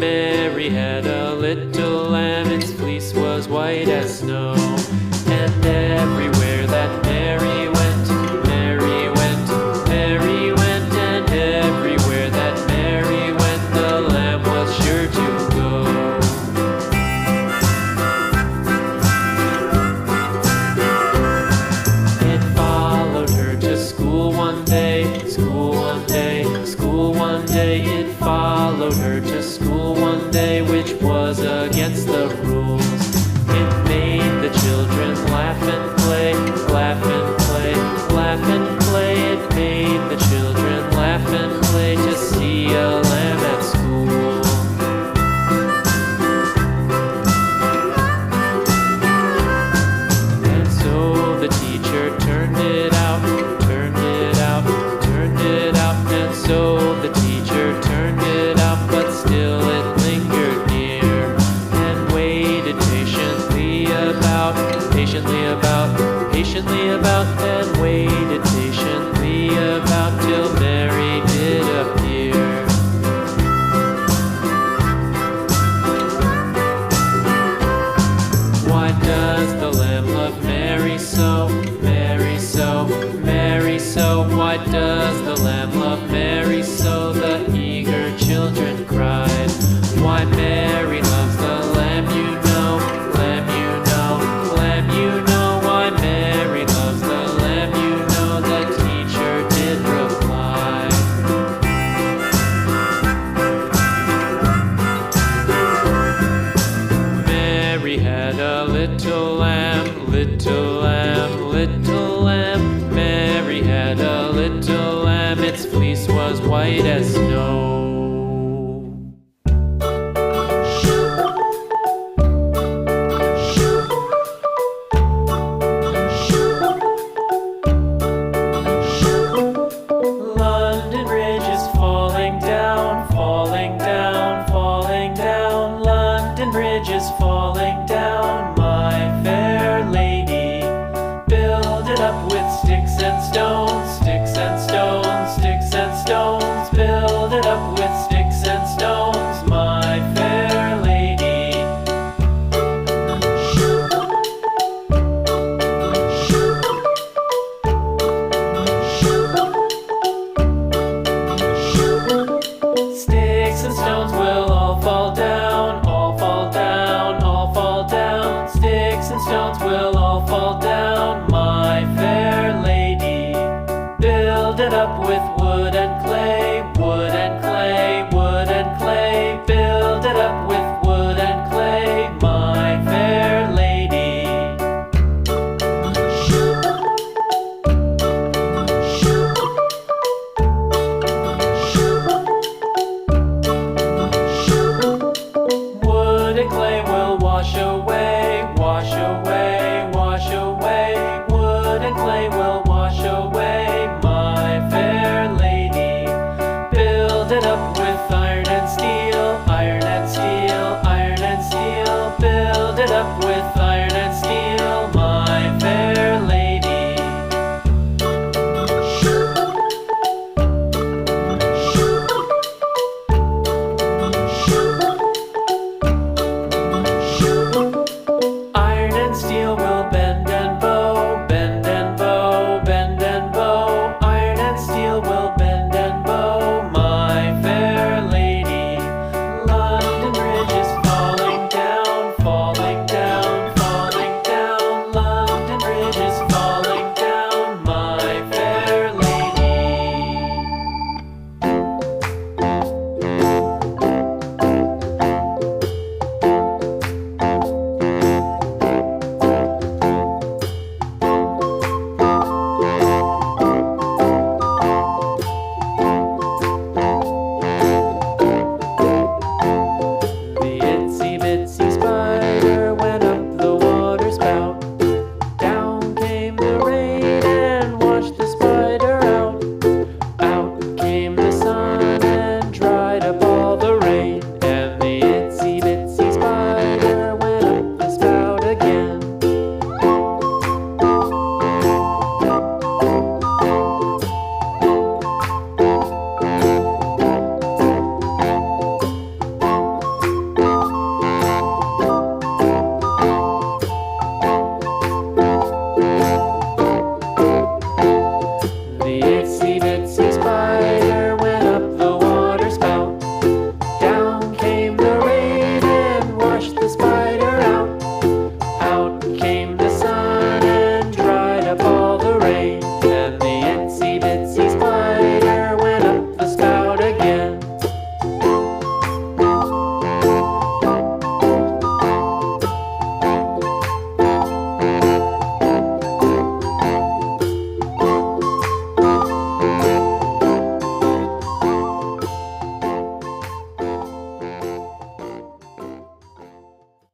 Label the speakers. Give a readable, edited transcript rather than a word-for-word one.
Speaker 1: Mary had a little lamb, its fleece was white as snow. And everywhere that Mary went, Mary went, Mary went, and everywhere that Mary went, the lamb was sure to go. It followed her to school one day, school one day, school one day. It followed her to school one day, which was against the rules. It made the children laugh and play, laugh and play, laugh and play. It made the children laugh and play to see a lamb at school. And so the teacher turned it out, turned it out, turned it out. And so the teacher turned it out, but still it lingered near and waited patiently about, patiently about, and waited patiently about till Mary did appear. Why does the lamb love Mary so, Mary so, Mary so? Why does the lamb love Mary so? The eager children cried. Why Mary